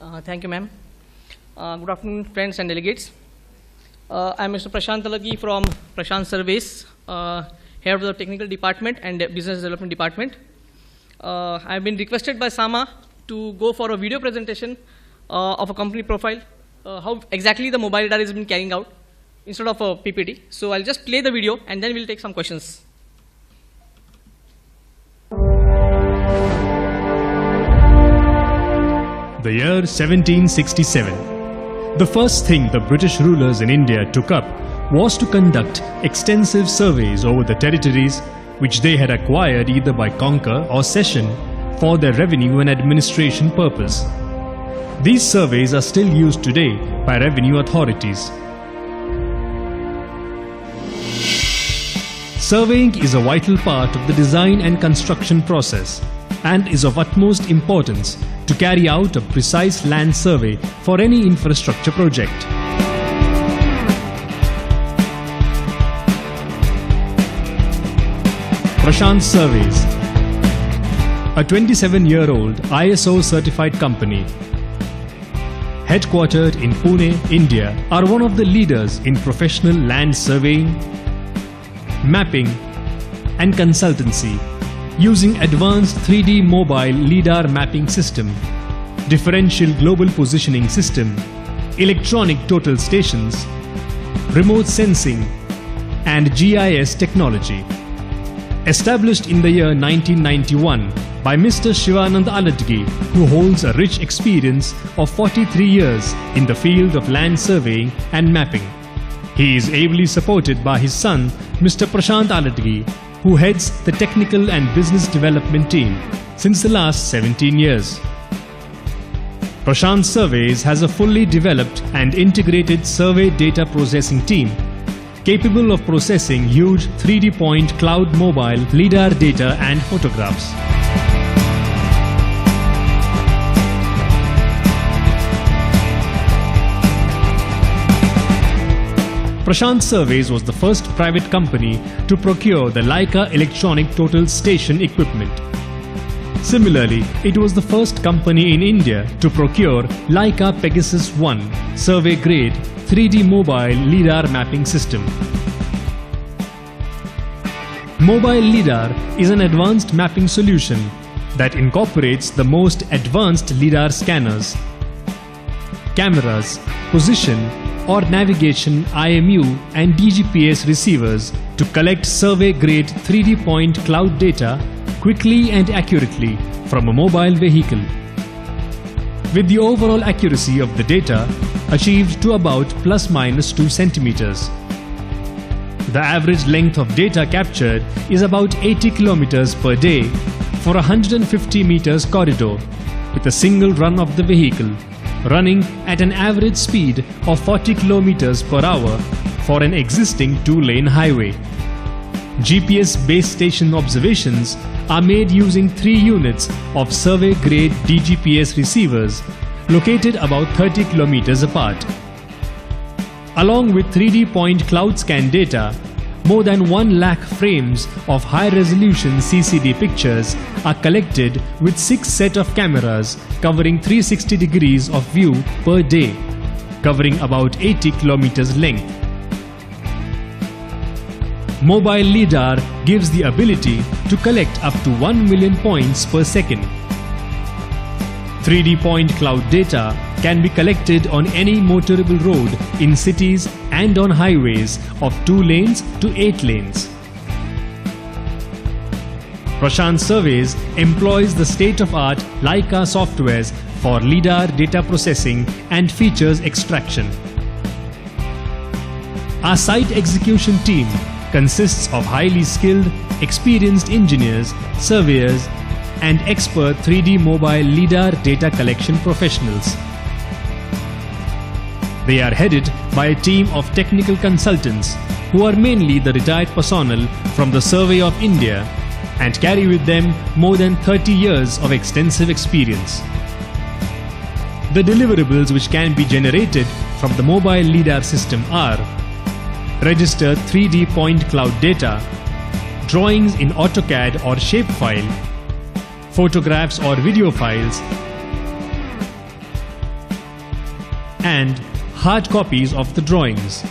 Thank you, ma'am. Good afternoon, friends and delegates. I'm Mr. Prashant Alatgi from Prashant Surveys, head of the technical department and business development department. I've been requested by Sama to go for a video presentation of a company profile, how exactly the mobile lidar has been carrying out instead of a PPT. So I'll just play the video and then we'll take some questions. The year 1767. The first thing the British rulers in India took up was to conduct extensive surveys over the territories which they had acquired either by conquer or cession for their revenue and administration purpose. These surveys are still used today by revenue authorities. Surveying is a vital part of the design and construction process and is of utmost importance to carry out a precise land survey for any infrastructure project. Prashant Surveys, a 27-year-old ISO certified company, headquartered in Pune, India, are one of the leaders in professional land surveying, mapping and consultancy using advanced 3D mobile lidar mapping system, differential global positioning system, electronic total stations, remote sensing and GIS technology. Established in the year 1991 by Mr. Shivanand Alatgi, who holds a rich experience of 43 years in the field of land surveying and mapping. He is ably supported by his son, Mr. Prashant Alatgi, who heads the technical and business development team since the last 17 years. Prashant Surveys has a fully developed and integrated survey data processing team capable of processing huge 3D point cloud mobile lidar data and photographs. Prashant Surveys was the first private company to procure the Leica electronic total station equipment. Similarly, it was the first company in India to procure Leica Pegasus 1 survey grade 3D mobile lidar mapping system. Mobile lidar is an advanced mapping solution that incorporates the most advanced lidar scanners, cameras, position or navigation IMU and DGPS receivers to collect survey-grade 3D point cloud data quickly and accurately from a mobile vehicle, with the overall accuracy of the data achieved to about ±2 centimeters. The average length of data captured is about 80 kilometers per day for a 150 meters corridor with a single run of the vehicle, running at an average speed of 40 kilometers per hour for an existing 2-lane highway. GPS base station observations are made using 3 units of survey-grade DGPS receivers located about 30 kilometers apart. Along with 3D point cloud scan data, more than 1 lakh frames of high-resolution CCD pictures are collected with 6 sets of cameras covering 360 degrees of view per day, covering about 80 kilometers length. Mobile lidar gives the ability to collect up to 1 million points per second. 3D point cloud data can be collected on any motorable road in cities and on highways of 2 lanes to 8 lanes. Prashant Surveys employs the state-of-art Leica softwares for lidar data processing and features extraction. Our site execution team consists of highly skilled, experienced engineers, surveyors, and expert 3D mobile lidar data collection professionals. They are headed by a team of technical consultants who are mainly the retired personnel from the Survey of India and carry with them more than 30 years of extensive experience. The deliverables which can be generated from the mobile lidar system are registered 3D point cloud data, drawings in AutoCAD or shapefile, photographs or video files, and hard copies of the drawings.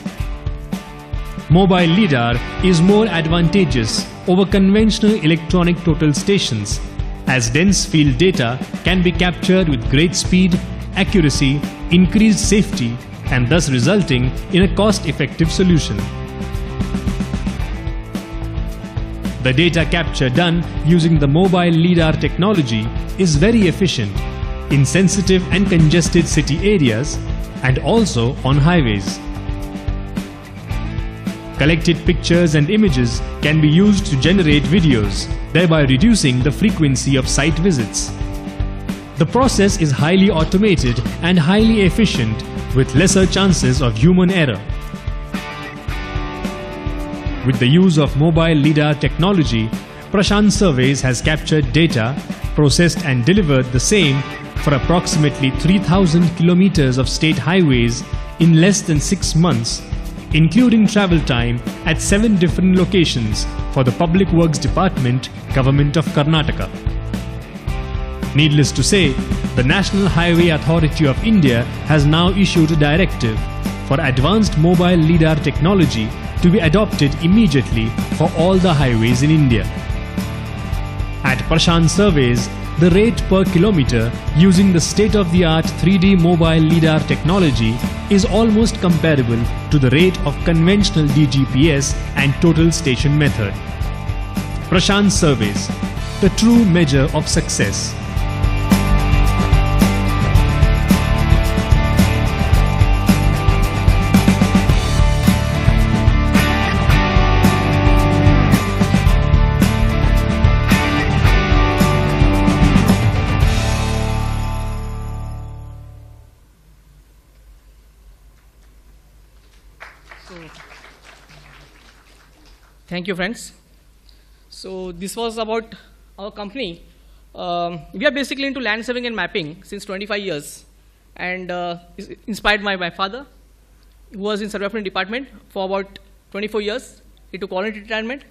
Mobile lidar is more advantageous over conventional electronic total stations, as dense field data can be captured with great speed, accuracy, increased safety, and thus resulting in a cost-effective solution. The data capture done using the mobile lidar technology is very efficient in sensitive and congested city areas and also on highways. Collected pictures and images can be used to generate videos, thereby reducing the frequency of site visits. The process is highly automated and highly efficient with lesser chances of human error. With the use of mobile lidar technology, Prashant Surveys has captured data, processed and delivered the same for approximately 3,000 kilometers of state highways in less than 6 months, including travel time at 7 different locations for the Public Works Department, Government of Karnataka. Needless to say, the National Highway Authority of India has now issued a directive for advanced mobile lidar technology to be adopted immediately for all the highways in India. At Prashant Surveys, the rate per kilometer using the state-of-the-art 3D mobile lidar technology is almost comparable to the rate of conventional DGPS and total station method. Prashant Surveys, the true measure of success. Thank you, friends. So this was about our company. We are basically into land surveying and mapping since 25 years, and is inspired by my father, who was in survey department for about 24 years. He took voluntary retirement,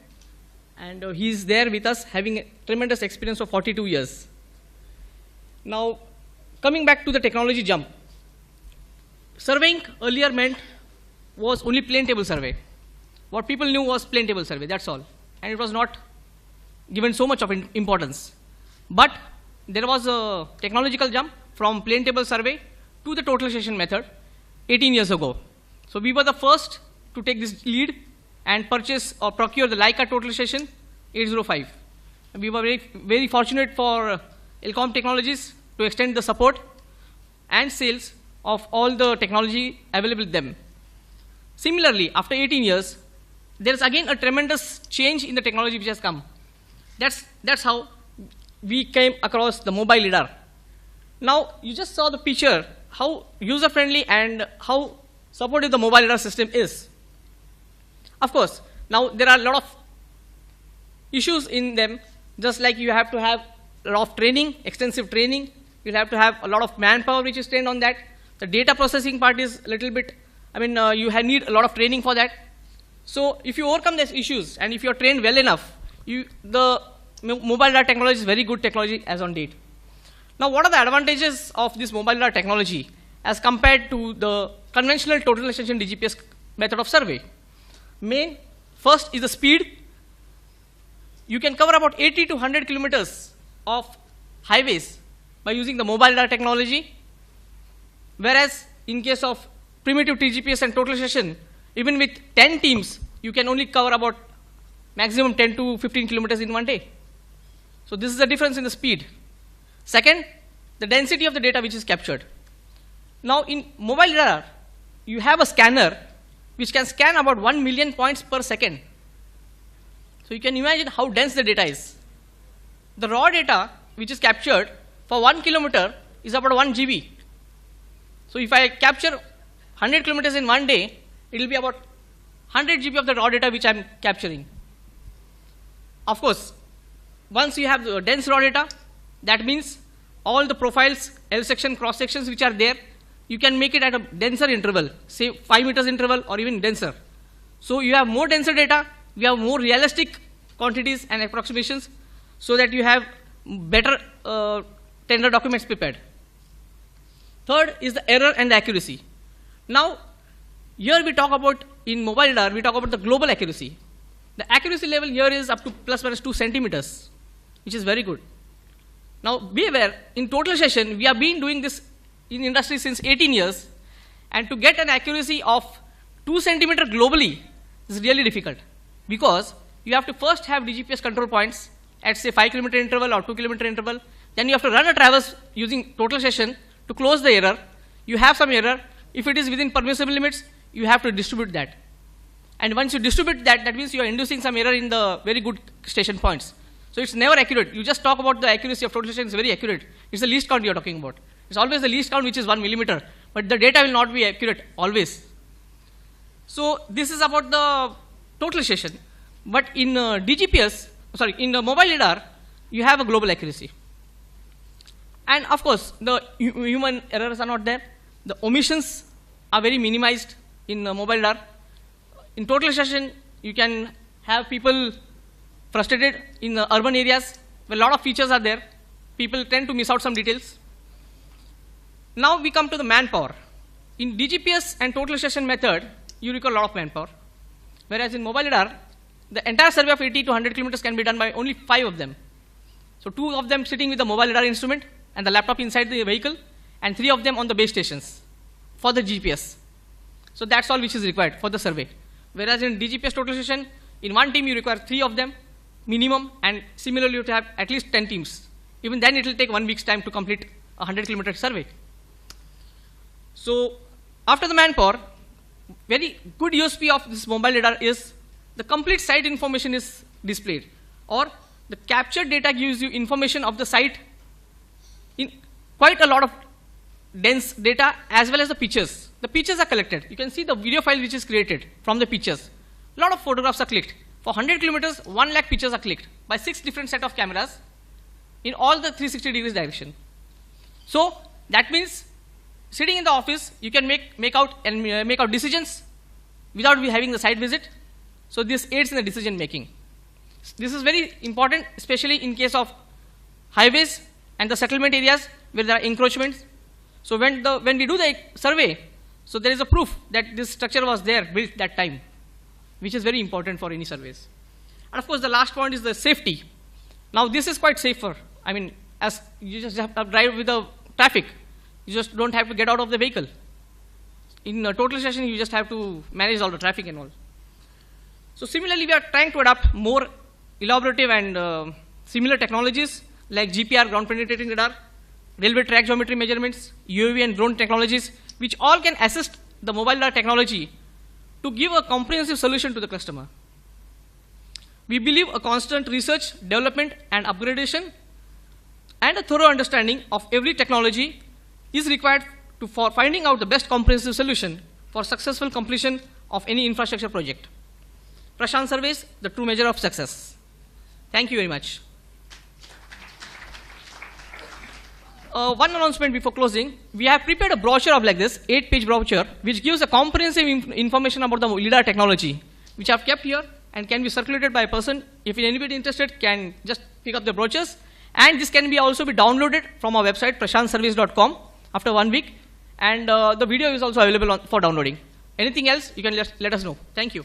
and he's there with us, having a tremendous experience of 42 years. Now, coming back to the technology jump, surveying earlier was only plain table survey. What people knew was plain table survey, that's all. And it was not given so much of importance. But there was a technological jump from plain table survey to the total station method 18 years ago. So we were the first to take this lead and purchase or procure the Leica total station 805. And we were very fortunate for Elcom Technologies to extend the support and sales of all the technology available with them. Similarly, after 18 years, there is again a tremendous change in the technology which has come. That's how we came across the mobile lidar. Now, you just saw the picture, how user-friendly and how supportive the mobile lidar system is. Of course, now there are a lot of issues in them, just like you have to have a lot of training, extensive training. You'll have to have a lot of manpower which is trained on that. The data processing part is a little bit, you need a lot of training for that. So if you overcome these issues and if you're trained well enough, the mobile lidar technology is very good technology as on date. Now, what are the advantages of this mobile lidar technology as compared to the conventional total station DGPS method of survey? First is the speed. You can cover about 80 to 100 kilometers of highways by using the mobile lidar technology, whereas in case of primitive TGPS and total station, even with 10 teams, you can only cover about maximum 10 to 15 kilometers in one day. So this is the difference in the speed. Second, the density of the data which is captured. Now in mobile lidar, you have a scanner which can scan about 1 million points per second. So you can imagine how dense the data is. The raw data which is captured for 1 kilometer is about 1 GB. So if I capture 100 kilometers in one day, it will be about 100 GB of the raw data which I'm capturing. Of course, once you have the dense raw data, that means all the profiles, L section, cross sections which are there, you can make it at a denser interval, say 5 meters interval or even denser. So you have more denser data, you have more realistic quantities and approximations, so that you have better tender documents prepared. Third is the error and accuracy. Now, here we talk about, in mobile lidar, we talk about the global accuracy. The accuracy level here is up to plus minus 2 centimeters, which is very good. Now, be aware, in total session, we have been doing this in industry since 18 years, and to get an accuracy of 2 centimeter globally is really difficult, because you have to first have DGPS control points at say 5 kilometer interval or 2 kilometer interval. Then you have to run a traverse using total session to close the error. You have some error. If it is within permissible limits, you have to distribute that. And once you distribute that, that means you are inducing some error in the very good station points. So it's never accurate. You just talk about the accuracy of total session is very accurate. It's the least count you are talking about. It's always the least count, which is 1 millimeter. But the data will not be accurate always. So this is about the total session. But in in the mobile lidar, you have a global accuracy. And of course, the human errors are not there. The omissions are very minimized in mobile lidar. In total session, you can have people frustrated in urban areas where a lot of features are there. People tend to miss out some details. Now we come to the manpower. In DGPS and total session method, you require a lot of manpower. Whereas in mobile lidar, the entire survey of 80 to 100 kilometers can be done by only 5 of them. So 2 of them sitting with the mobile lidar instrument and the laptop inside the vehicle, and 3 of them on the base stations for the GPS. So that's all which is required for the survey. Whereas in DGPS total session, in one team you require 3 of them minimum, and similarly you have to have at least 10 teams. Even then it will take 1 week's time to complete a 100 kilometer survey. So after the manpower, very good USP of this mobile lidar is the complete site information is displayed, or the captured data gives you information of the site in quite a lot of dense data, as well as the pictures. The pictures are collected. You can see the video file which is created from the pictures. A lot of photographs are clicked. For 100 kilometers, 1 lakh pictures are clicked by 6 different set of cameras in all the 360 degrees direction. So that means sitting in the office, you can make out decisions without having the site visit. So this aids in the decision making. This is very important, especially in case of highways and the settlement areas where there are encroachments. So when we do the survey, so there is a proof that this structure was there built that time, which is very important for any surveys. And of course, the last point is the safety. Now this is quite safer. I mean, as you just have to drive with the traffic, you just don't have to get out of the vehicle. In a total session, you just have to manage all the traffic and all. So similarly, we are trying to adapt more elaborative and similar technologies like GPR, ground penetrating radar, railway track geometry measurements, UAV and drone technologies, which all can assist the mobile lidar technology to give a comprehensive solution to the customer. We believe a constant research, development and upgradation and a thorough understanding of every technology is required for finding out the best comprehensive solution for successful completion of any infrastructure project. Prashant Surveys, the true measure of success. Thank you very much. One announcement before closing. We have prepared a brochure of like this, 8-page brochure, which gives a comprehensive information about the lidar technology, which I have kept here and can be circulated by a person. If anybody interested, can just pick up the brochures. And this can be also be downloaded from our website, prashantsurveys.com, after 1 week. And the video is also available for downloading. Anything else, you can let us know. Thank you.